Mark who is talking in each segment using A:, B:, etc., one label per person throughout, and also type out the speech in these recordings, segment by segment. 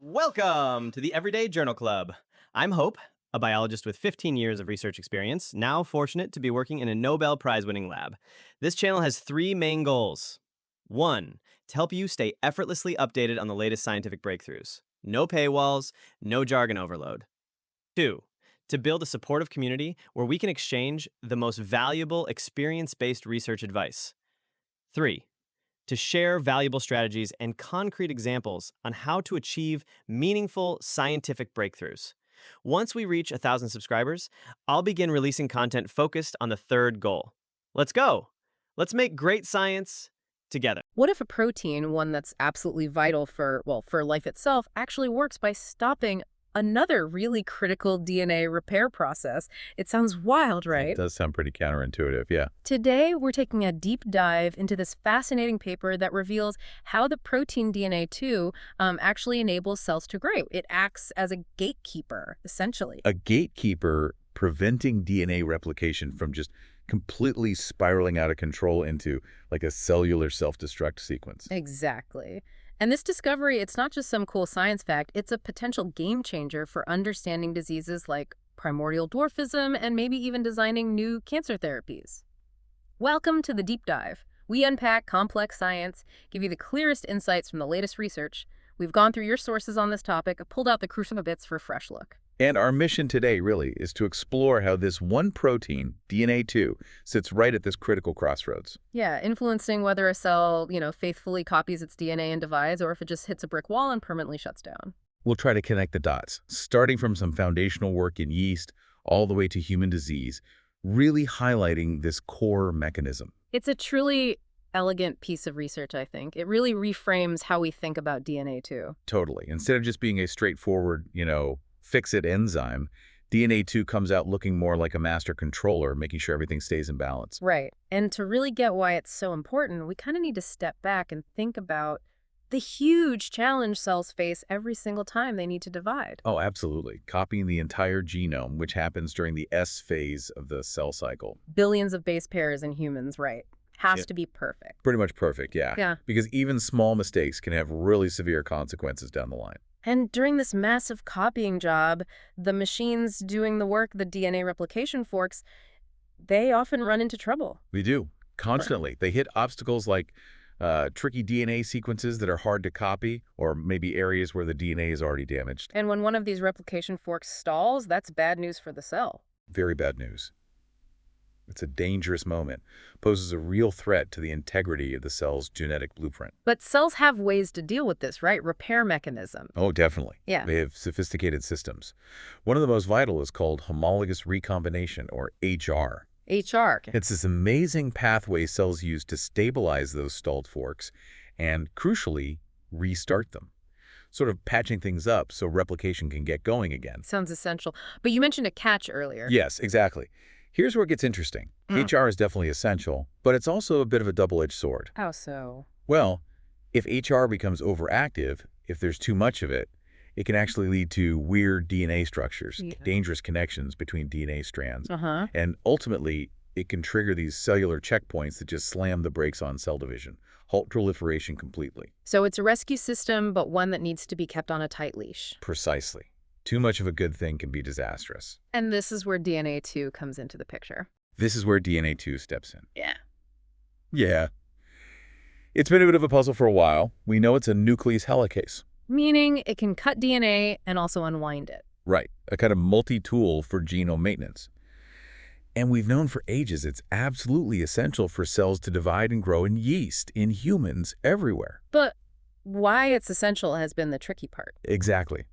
A: Welcome to the Everyday Journal Club. I'm Hope, a biologist with 15 years of research experience, now fortunate to be working in a Nobel Prize winning lab. This channel has three main goals. One, to help you stay effortlessly updated on the latest scientific breakthroughs. No paywalls, no jargon overload. Two, to build a supportive community where we can exchange the most valuable experience based research advice. Three, to share valuable strategies and concrete examples on how to achieve meaningful scientific breakthroughs. Once we reach 1,000 subscribers, I'll begin releasing content focused on the third goal. Let's go! Let's make great science together.
B: What if a protein, one that's absolutely vital for life itself, actually works by stopping another really critical DNA repair process? It sounds wild,
C: It
B: right?
C: does sound pretty counterintuitive, yeah.
B: Today, we're taking a deep dive into this fascinating paper that reveals how the protein DNA2 actually enables cells to grow. It acts as a gatekeeper, essentially.
C: A gatekeeper preventing DNA replication from just completely spiraling out of control into like a cellular self-destruct sequence.
B: Exactly. And this discovery, it's not just some cool science fact, it's a potential game changer for understanding diseases like primordial dwarfism and maybe even designing new cancer therapies. Welcome to the deep dive. We unpack complex science, give you the clearest insights from the latest research. We've gone through your sources on this topic, pulled out the crucial bits for a fresh look.
C: And our mission today really is to explore how this one protein, DNA2, sits right at this critical crossroads.
B: Yeah, influencing whether a cell, faithfully copies its DNA and divides, or if it just hits a brick wall and permanently shuts down.
C: We'll try to connect the dots, starting from some foundational work in yeast all the way to human disease, really highlighting this core mechanism.
B: It's a truly elegant piece of research, I think. It really reframes how we think about DNA too.
C: Totally. Instead of just being a straightforward, fix-it enzyme, DNA2 comes out looking more like a master controller, making sure everything stays in balance.
B: Right. And to really get why it's so important, we kind of need to step back and think about the huge challenge cells face every single time they need to divide.
C: Oh, absolutely. Copying the entire genome, which happens during the S phase of the cell cycle.
B: Billions of base pairs in humans, right? Has
C: Yeah.
B: to be perfect.
C: Pretty much perfect, yeah.
B: Yeah.
C: Because even small mistakes can have really severe consequences down the line.
B: And during this massive copying job, the machines doing the work, the DNA replication forks, they often run into trouble.
C: We do. Constantly. They hit obstacles like tricky DNA sequences that are hard to copy, or maybe areas where the DNA is already damaged.
B: And when one of these replication forks stalls, that's bad news for the cell.
C: Very bad news. It's a dangerous moment, poses a real threat to the integrity of the cell's genetic blueprint.
B: But cells have ways to deal with this, right? Repair mechanism.
C: Oh, definitely.
B: Yeah.
C: They have sophisticated systems. One of the most vital is called homologous recombination, or HoRReR.
B: HoRReR.
C: It's this amazing pathway cells use to stabilize those stalled forks and, crucially, restart them, sort of patching things up so replication can get going again.
B: Sounds essential. But you mentioned a catch earlier.
C: Yes, exactly. Here's where it gets interesting. HoRReR is definitely essential, but it's also a bit of a double-edged sword.
B: How so?
C: Well, if HoRReR becomes overactive, if there's too much of it, it can actually lead to weird DNA structures,
B: Yeah.
C: dangerous connections between DNA strands,
B: Uh-huh.
C: and ultimately, it can trigger these cellular checkpoints that just slam the brakes on cell division, halt proliferation completely.
B: So it's a rescue system, but one that needs to be kept on a tight leash.
C: Precisely. Too much of a good thing can be disastrous.
B: And this is where DNA2 comes into the picture.
C: This is where DNA2 steps in.
B: Yeah.
C: Yeah. It's been a bit of a puzzle for a while. We know it's a nucleus helicase.
B: Meaning it can cut DNA and also unwind it.
C: Right. A kind of multi-tool for genome maintenance. And we've known for ages it's absolutely essential for cells to divide and grow in yeast, in humans, everywhere.
B: But why it's essential has been the tricky part.
C: Exactly.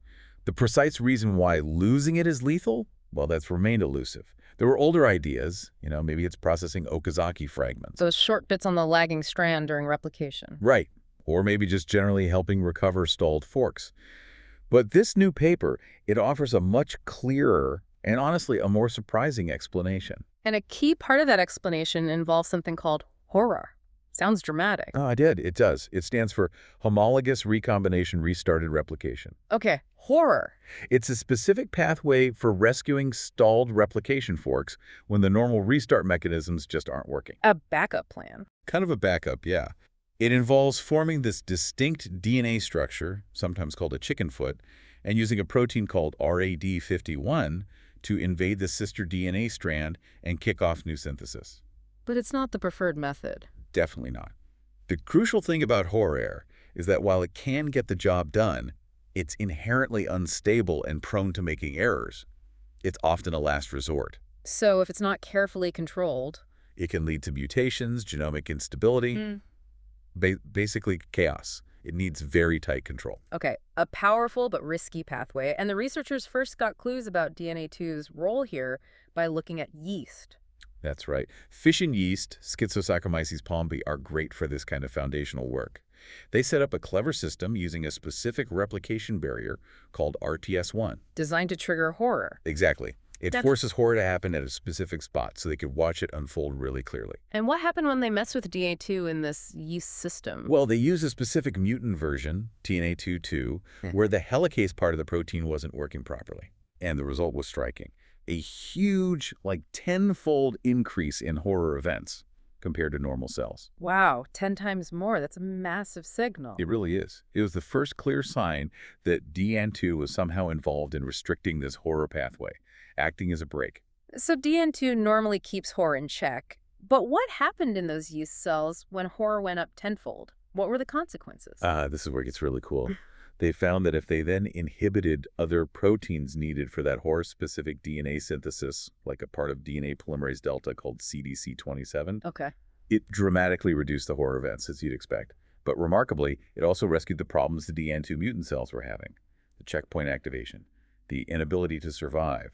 C: The precise reason why losing it is lethal, well, that's remained elusive. There were older ideas, maybe it's processing Okazaki fragments.
B: Those short bits on the lagging strand during replication.
C: Right. Or maybe just generally helping recover stalled forks. But this new paper, it offers a much clearer and honestly a more surprising explanation.
B: And a key part of that explanation involves something called HoRReR. Sounds dramatic.
C: Oh, I did. It does. It stands for homologous recombination-restarted replication.
B: Okay, HoRReR.
C: It's a specific pathway for rescuing stalled replication forks when the normal restart mechanisms just aren't working.
B: A backup plan.
C: Kind of a backup, yeah. It involves forming this distinct DNA structure, sometimes called a chicken foot, and using a protein called RAD51 to invade the sister DNA strand and kick off new synthesis.
B: But it's not the preferred method.
C: Definitely not. The crucial thing about HoRReR is that while it can get the job done, it's inherently unstable and prone to making errors. It's often a last resort.
B: So if it's not carefully controlled...
C: It can lead to mutations, genomic instability, basically chaos. It needs very tight control.
B: Okay, a powerful but risky pathway, and the researchers first got clues about DNA2's role here by looking at yeast.
C: That's right. Fission yeast, Schizosaccharomyces palmbi, are great for this kind of foundational work. They set up a clever system using a specific replication barrier called RTS1.
B: Designed to trigger HoRReR.
C: Exactly. It forces HoRReR to happen at a specific spot so they could watch it unfold really clearly.
B: And what happened when they messed with DNA2 in this yeast system?
C: Well, they use a specific mutant version, DNA2, where the helicase part of the protein wasn't working properly. And the result was striking. A huge, like 10-fold increase in HoRReR events compared to normal cells.
B: Wow, 10 times more. That's a massive signal.
C: It really is. It was the first clear sign that DN2 was somehow involved in restricting this HoRReR pathway, acting as a brake.
B: So DN2 normally keeps HoRReR in check. But what happened in those yeast cells when HoRReR went up tenfold? What were the consequences?
C: This is where it gets really cool. They found that if they then inhibited other proteins needed for that HoRReR-specific DNA synthesis, like a part of DNA polymerase delta called CDC27,
B: Okay.
C: it dramatically reduced the HoRReR events, as you'd expect. But remarkably, it also rescued the problems the DN2 mutant cells were having. The checkpoint activation, the inability to survive.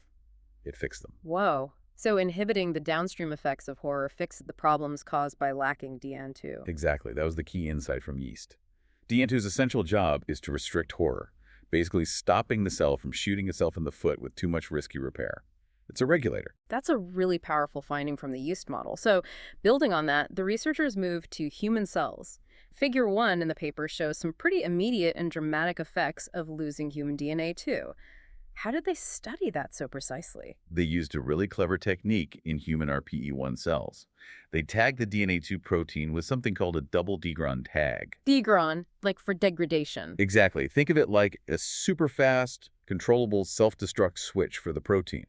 C: It fixed them.
B: Whoa. So inhibiting the downstream effects of HoRReR fixed the problems caused by lacking DN2.
C: Exactly. That was the key insight from yeast. DN2's essential job is to restrict HoRReR, basically stopping the cell from shooting itself in the foot with too much risky repair. It's a regulator.
B: That's a really powerful finding from the yeast model. So building on that, the researchers moved to human cells. Figure 1 in the paper shows some pretty immediate and dramatic effects of losing human DNA too. How did they study that so precisely?
C: They used a really clever technique in human RPE1 cells. They tagged the DNA2 protein with something called a double degron tag.
B: Degron, like for degradation.
C: Exactly. Think of it like a super fast, controllable self-destruct switch for the protein.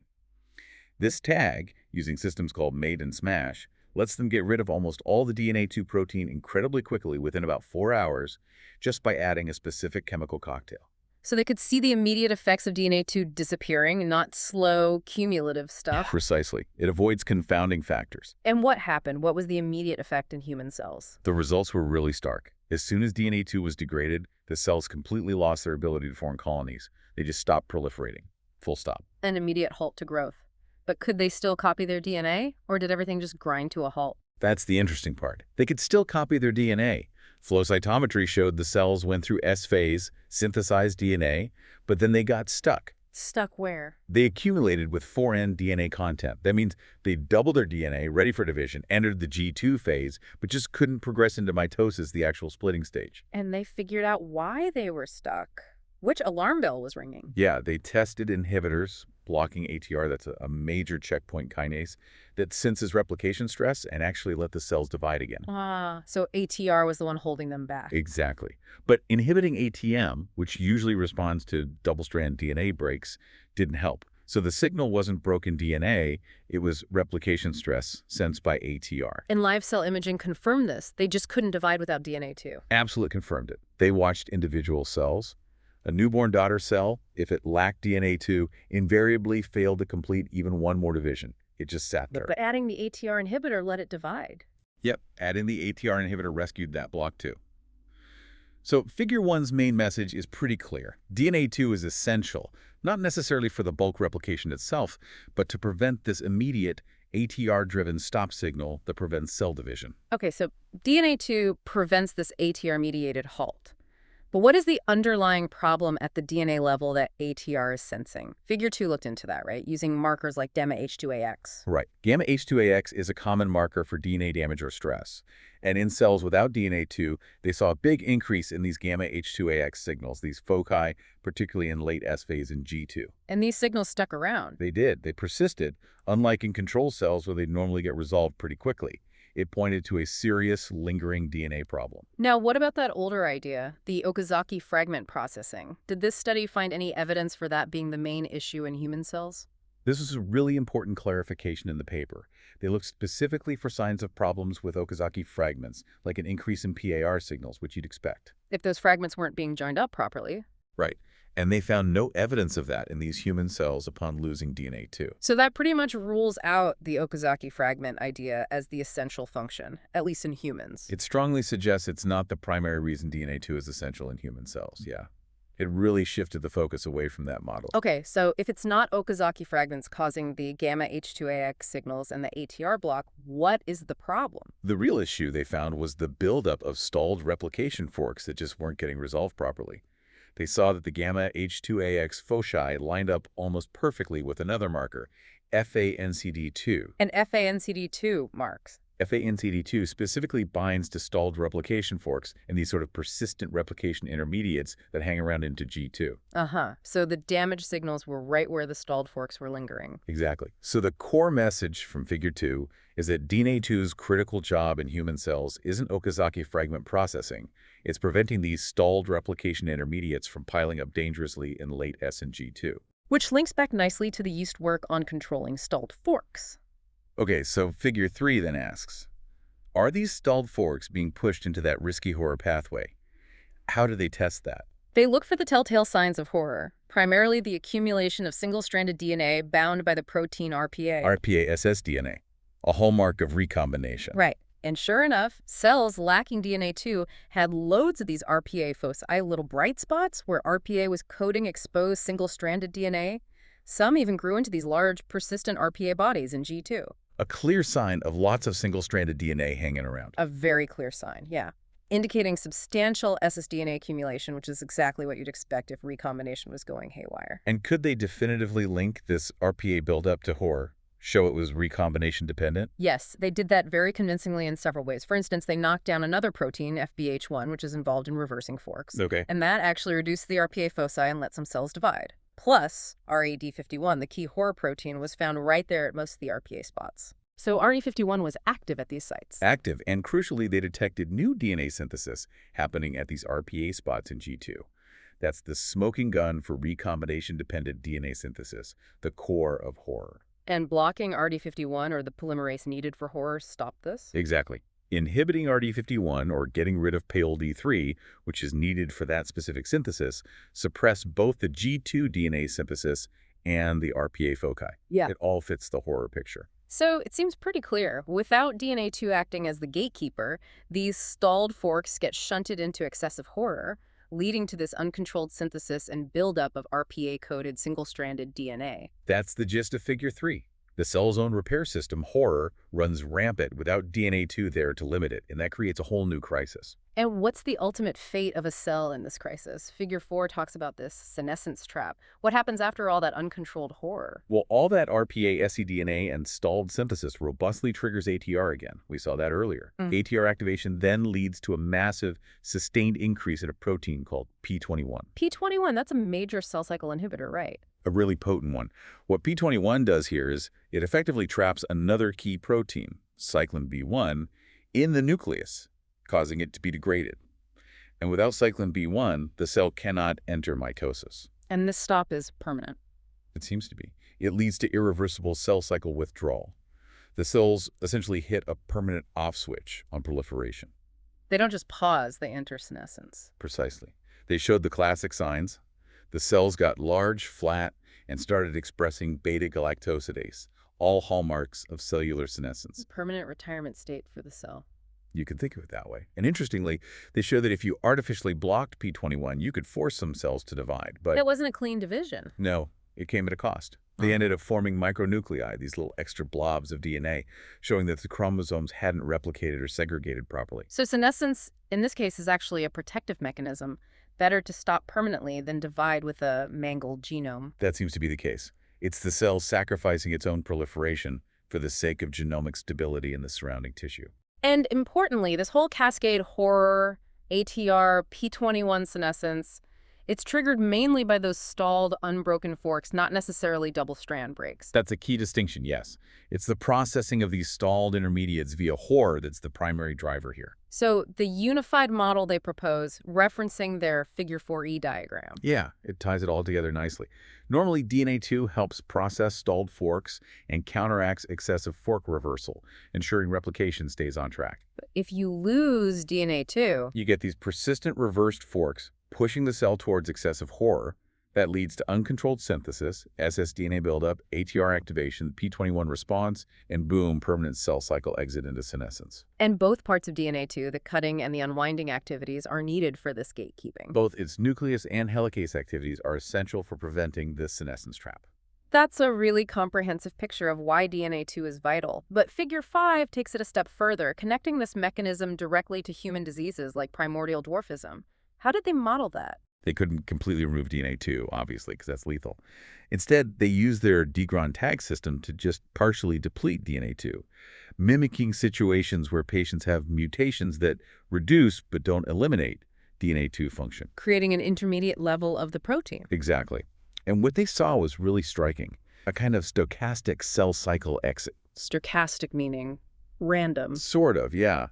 C: This tag, using systems called made and smash, lets them get rid of almost all the DNA2 protein incredibly quickly within about 4 hours just by adding a specific chemical cocktail.
B: So they could see the immediate effects of DNA2 disappearing, not slow, cumulative stuff.
C: Precisely. It avoids confounding factors.
B: And what happened? What was the immediate effect in human cells?
C: The results were really stark. As soon as DNA2 was degraded, the cells completely lost their ability to form colonies. They just stopped proliferating. Full stop.
B: An immediate halt to growth. But could they still copy their DNA, or did everything just grind to a halt?
C: That's the interesting part. They could still copy their DNA. Flow cytometry showed the cells went through S phase, synthesized DNA, but then they got stuck.
B: Stuck where?
C: They accumulated with 4N DNA content. That means they doubled their DNA, ready for division, entered the G2 phase, but just couldn't progress into mitosis, the actual splitting stage.
B: And they figured out why they were stuck. Which alarm bell was ringing?
C: Yeah, they tested inhibitors, blocking ATR, that's a major checkpoint kinase, that senses replication stress and actually let the cells divide again.
B: So ATR was the one holding them back.
C: Exactly. But inhibiting ATM, which usually responds to double-strand DNA breaks, didn't help. So the signal wasn't broken DNA, it was replication stress sensed by ATR.
B: And live cell imaging confirmed this. They just couldn't divide without DNA2.
C: Absolutely confirmed it. They watched individual cells. A newborn daughter cell, if it lacked DNA2, invariably failed to complete even one more division. It just sat there.
B: But adding the ATR inhibitor let it divide.
C: Yep, adding the ATR inhibitor rescued that block too. So Figure 1's main message is pretty clear. DNA2 is essential, not necessarily for the bulk replication itself, but to prevent this immediate ATR-driven stop signal that prevents cell division.
B: Okay, so DNA2 prevents this ATR-mediated halt. But what is the underlying problem at the DNA level that ATR is sensing? Figure 2 looked into that, right? Using markers like gamma H2AX.
C: Right. Gamma H2AX is a common marker for DNA damage or stress. And in cells without DNA2, they saw a big increase in these gamma H2AX signals, these foci, particularly in late S phase and G2.
B: And these signals stuck around.
C: They did. They persisted, unlike in control cells where they normally get resolved pretty quickly. It pointed to a serious, lingering DNA problem.
B: Now, what about that older idea, the Okazaki fragment processing? Did this study find any evidence for that being the main issue in human cells?
C: This was a really important clarification in the paper. They looked specifically for signs of problems with Okazaki fragments, like an increase in PAR signals, which you'd expect.
B: If those fragments weren't being joined up properly.
C: Right. And they found no evidence of that in these human cells upon losing DNA2.
B: So that pretty much rules out the Okazaki fragment idea as the essential function, at least in humans.
C: It strongly suggests it's not the primary reason DNA2 is essential in human cells, yeah. It really shifted the focus away from that model.
B: Okay, so if it's not Okazaki fragments causing the gamma H2AX signals and the ATR block, what is the problem?
C: The real issue they found was the buildup of stalled replication forks that just weren't getting resolved properly. They saw that the gamma H2AX foci lined up almost perfectly with another marker, FANCD2.
B: And FANCD2 marks.
C: FANCD2 specifically binds to stalled replication forks and these sort of persistent replication intermediates that hang around into G2.
B: Uh-huh. So the damaged signals were right where the stalled forks were lingering.
C: Exactly. So the core message from Figure 2 is that DNA2's critical job in human cells isn't Okazaki fragment processing. It's preventing these stalled replication intermediates from piling up dangerously in late S and G2.
B: Which links back nicely to the yeast work on controlling stalled forks.
C: Okay, so Figure 3 then asks, are these stalled forks being pushed into that risky HoRReR pathway? How do they test that?
B: They look for the telltale signs of HoRReR, primarily the accumulation of single-stranded DNA bound by the protein RPA.
C: RPA-SS-DNA, a hallmark of recombination.
B: Right. And sure enough, cells lacking DNA2 had loads of these RPA foci, little bright spots where RPA was coding exposed single-stranded DNA. Some even grew into these large, persistent RPA bodies in G2.
C: A clear sign of lots of single-stranded DNA hanging around.
B: A very clear sign, yeah. Indicating substantial ssDNA accumulation, which is exactly what you'd expect if recombination was going haywire.
C: And could they definitively link this RPA buildup to HoRReR? Show it was recombination dependent?
B: Yes, they did that very convincingly in several ways. For instance, they knocked down another protein, FBH1, which is involved in reversing forks.
C: Okay.
B: And that actually reduced the RPA foci and let some cells divide. Plus, RAD51, the key HoRReR protein, was found right there at most of the RPA spots. So RE51 was active at these sites.
C: Active, and crucially, they detected new DNA synthesis happening at these RPA spots in G2. That's the smoking gun for recombination-dependent DNA synthesis, the core of HoRReR.
B: And blocking RD51, or the polymerase needed for HoRReR, stopped this?
C: Exactly. Inhibiting RD51, or getting rid of PAOL-D3, which is needed for that specific synthesis, suppress both the G2 DNA synthesis and the RPA foci.
B: Yeah.
C: It all fits the HoRReR picture.
B: So it seems pretty clear. Without DNA2 acting as the gatekeeper, these stalled forks get shunted into excessive HoRReR, leading to this uncontrolled synthesis and buildup of RPA-coded single-stranded DNA.
C: That's the gist of Figure 3. The cell's own repair system, HoRReR, runs rampant without DNA2 there to limit it, and that creates a whole new crisis.
B: And what's the ultimate fate of a cell in this crisis? Figure 4 talks about this senescence trap. What happens after all that uncontrolled HoRReR?
C: Well, all that RPA scDNA and stalled synthesis robustly triggers ATR again. We saw that earlier. ATR activation then leads to a massive, sustained increase in a protein called P21.
B: P21, that's a major cell cycle inhibitor, right?
C: A really potent one. What P21 does here is it effectively traps another key protein, cyclin B1, in the nucleus, causing it to be degraded. And without cyclin B1, the cell cannot enter mitosis.
B: And this stop is permanent.
C: It seems to be. It leads to irreversible cell cycle withdrawal. The cells essentially hit a permanent off switch on proliferation.
B: They don't just pause, they enter senescence.
C: Precisely. They showed the classic signs. The cells got large, flat, and started expressing beta-galactosidase, all hallmarks of cellular senescence.
B: Permanent retirement state for the cell.
C: You can think of it that way. And interestingly, they show that if you artificially blocked P21, you could force some cells to divide. But
B: that wasn't a clean division.
C: No, it came at a cost. They ended up forming micronuclei, these little extra blobs of DNA, showing that the chromosomes hadn't replicated or segregated properly.
B: So senescence, in this case, is actually a protective mechanism. Better to stop permanently than divide with a mangled genome.
C: That seems to be the case. It's the cell sacrificing its own proliferation for the sake of genomic stability in the surrounding tissue.
B: And importantly, this whole cascade HoRReR, ATR, P21 senescence, It's triggered mainly by those stalled, unbroken forks, not necessarily double strand breaks.
C: That's a key distinction, yes. It's the processing of these stalled intermediates via HoRReR that's the primary driver here.
B: So the unified model they propose, referencing their figure 4e diagram.
C: Yeah, it ties it all together nicely. Normally, DNA2 helps process stalled forks and counteracts excessive fork reversal, ensuring replication stays on track.
B: If you lose DNA2,
C: You get these persistent reversed forks pushing the cell towards excessive HoRReR. That leads to uncontrolled synthesis, ssDNA buildup, ATR activation, P21 response, and boom, permanent cell cycle exit into senescence.
B: and both parts of DNA2, the cutting and the unwinding activities, are needed for this gatekeeping.
C: Both its nucleus and helicase activities are essential for preventing this senescence trap.
B: That's a really comprehensive picture of why DNA2 is vital. But figure 5 takes it a step further, connecting this mechanism directly to human diseases like primordial dwarfism. How did they model that?
C: They couldn't completely remove DNA2, obviously, because that's lethal. Instead, they used their degron tag system to just partially deplete DNA2, mimicking situations where patients have mutations that reduce but don't eliminate DNA2 function.
B: Creating an intermediate level of the protein.
C: Exactly. And what they saw was really striking, a kind of stochastic cell cycle exit.
B: Stochastic meaning random.
C: Sort of, yeah.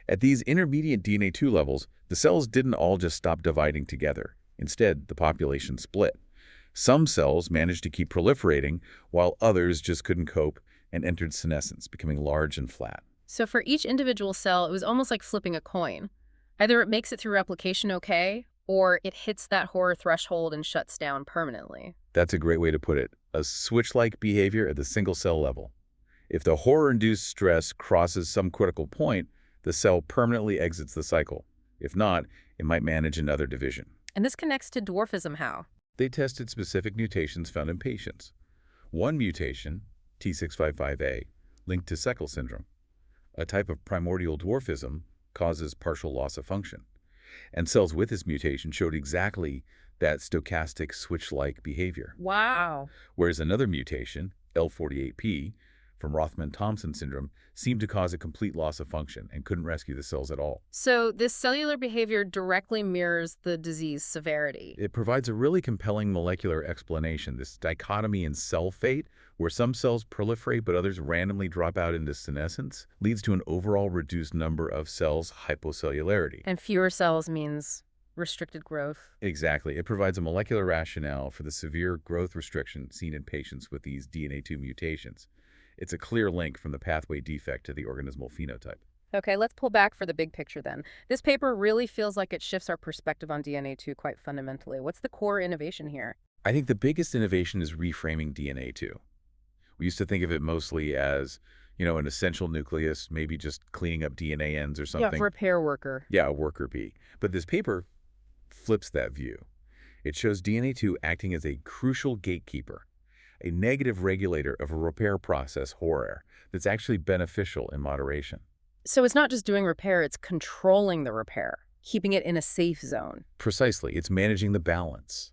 C: At these intermediate DNA2 levels, the cells didn't all just stop dividing together. Instead, the population split. Some cells managed to keep proliferating, while others just couldn't cope and entered senescence, becoming large and flat.
B: So for each individual cell, it was almost like flipping a coin. Either it makes it through replication okay, or it hits that HoRReR threshold and shuts down permanently.
C: That's a great way to put it, a switch-like behavior at the single-cell level. If the HoRReR-induced stress crosses some critical point, the cell permanently exits the cycle. If not, it might manage another division.
B: And this connects to dwarfism how?
C: They tested specific mutations found in patients. One mutation, T655A, linked to Seckel syndrome. A type of primordial dwarfism causes partial loss of function. And cells with this mutation showed exactly that stochastic switch-like behavior.
B: Wow.
C: Whereas another mutation, L48P, from Rothman-Thompson syndrome, seemed to cause a complete loss of function and couldn't rescue the cells at all.
B: So this cellular behavior directly mirrors the disease severity.
C: It provides a really compelling molecular explanation, this dichotomy in cell fate, where some cells proliferate but others randomly drop out into senescence, leads to an overall reduced number of cells' hypocellularity.
B: And fewer cells means restricted growth.
C: Exactly. It provides a molecular rationale for the severe growth restriction seen in patients with these DNA2 mutations. It's a clear link from the pathway defect to the organismal phenotype.
B: Okay, let's pull back for the big picture then. This paper really feels like it shifts our perspective on DNA2 quite fundamentally. What's the core innovation here?
C: I think the biggest innovation is reframing DNA2. We used to think of it mostly as, an essential nucleus, maybe just cleaning up DNA ends or something.
B: Yeah, repair worker.
C: Yeah, a worker bee. But this paper flips that view. It shows DNA2 acting as a crucial gatekeeper, a negative regulator of a repair process, HoRReR, that's actually beneficial in moderation.
B: So it's not just doing repair, it's controlling the repair, keeping it in a safe zone.
C: Precisely, it's managing the balance,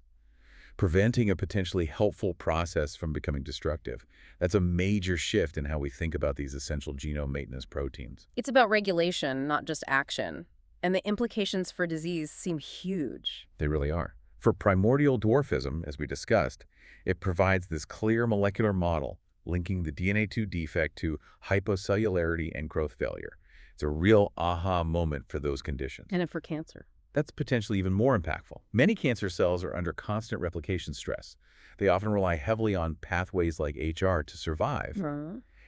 C: preventing a potentially helpful process from becoming destructive. That's a major shift in how we think about these essential genome maintenance proteins.
B: It's about regulation, not just action. And the implications for disease seem huge.
C: They really are. For primordial dwarfism, as we discussed, it provides this clear molecular model linking the DNA2 defect to hypocellularity and growth failure. It's a real aha moment for those conditions.
B: And for cancer.
C: That's potentially even more impactful. Many cancer cells are under constant replication stress. They often rely heavily on pathways like HRR to survive.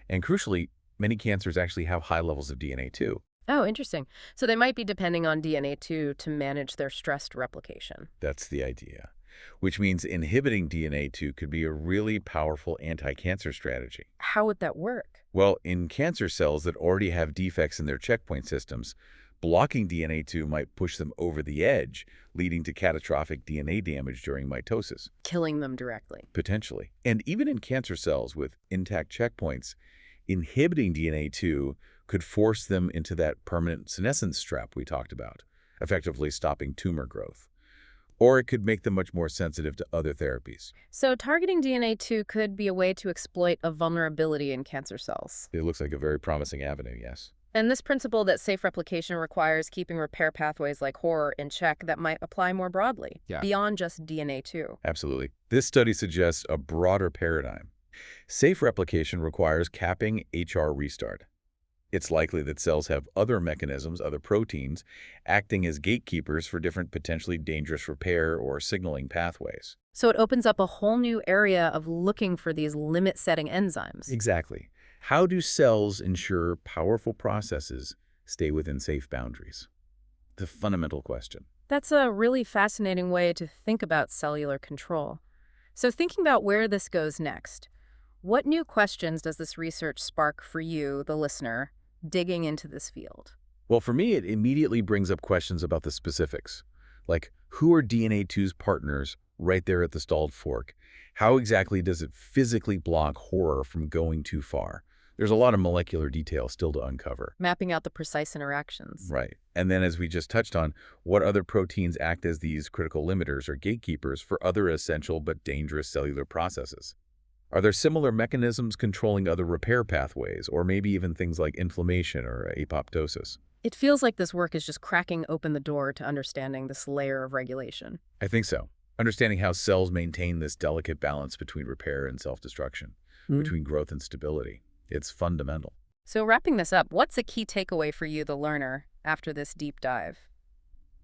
C: And crucially, many cancers actually have high levels of DNA2.
B: Oh, interesting. So they might be depending on DNA2 to manage their stressed replication.
C: That's the idea. Which means inhibiting DNA2 could be a really powerful anti-cancer strategy.
B: How would that work?
C: Well, in cancer cells that already have defects in their checkpoint systems, blocking DNA2 might push them over the edge, leading to catastrophic DNA damage during mitosis.
B: Killing them directly.
C: Potentially. And even in cancer cells with intact checkpoints, inhibiting DNA2 could force them into that permanent senescence trap we talked about, effectively stopping tumor growth. Or it could make them much more sensitive to other therapies.
B: So targeting DNA2 could be a way to exploit a vulnerability in cancer cells.
C: It looks like a very promising avenue, yes.
B: And this principle that safe replication requires keeping repair pathways like HoRReR in check that might apply more broadly,
C: Yeah.
B: beyond just DNA2.
C: Absolutely. This study suggests a broader paradigm. Safe replication requires capping HoRReR restart. It's likely that cells have other mechanisms, other proteins, acting as gatekeepers for different potentially dangerous repair or signaling pathways.
B: So it opens up a whole new area of looking for these limit-setting enzymes.
C: Exactly. How do cells ensure powerful processes stay within safe boundaries? The fundamental question.
B: That's a really fascinating way to think about cellular control. So thinking about where this goes next, what new questions does this research spark for you, the listener, digging into this field?
C: Well, for me, it immediately brings up questions about the specifics. Like, who are DNA2's partners right there at the stalled fork? How exactly does it physically block HoRReR from going too far? There's a lot of molecular detail still to uncover.
B: Mapping out the precise interactions.
C: Right. And then as we just touched on, what other proteins act as these critical limiters or gatekeepers for other essential but dangerous cellular processes? Are there similar mechanisms controlling other repair pathways, or maybe even things like inflammation or apoptosis?
B: It feels like this work is just cracking open the door to understanding this layer of regulation.
C: I think so. Understanding how cells maintain this delicate balance between repair and self-destruction, between growth and stability. It's fundamental.
B: So wrapping this up, what's a key takeaway for you, the learner, after this deep dive?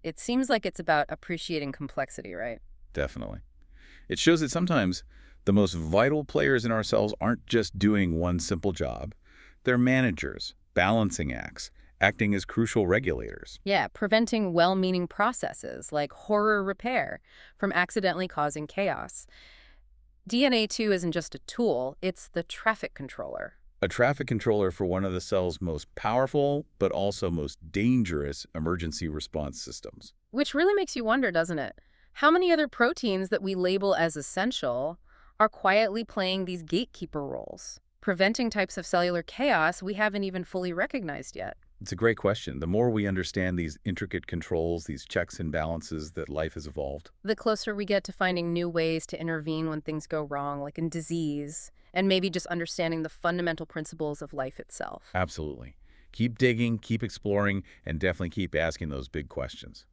B: It seems like it's about appreciating complexity, right?
C: Definitely. It shows that sometimes the most vital players in our cells aren't just doing one simple job. They're managers, balancing acts, acting as crucial regulators.
B: Yeah, preventing well-meaning processes like HoRReR repair from accidentally causing chaos. DNA2 isn't just a tool, it's the traffic controller.
C: A traffic controller for one of the cell's most powerful, but also most dangerous emergency response systems.
B: Which really makes you wonder, doesn't it? How many other proteins that we label as essential are quietly playing these gatekeeper roles, preventing types of cellular chaos we haven't even fully recognized yet?
C: It's a great question. The more we understand these intricate controls, these checks and balances that life has evolved.
B: The closer we get to finding new ways to intervene when things go wrong, like in disease, and maybe just understanding the fundamental principles of life itself.
C: Absolutely. Keep digging, keep exploring, and definitely keep asking those big questions.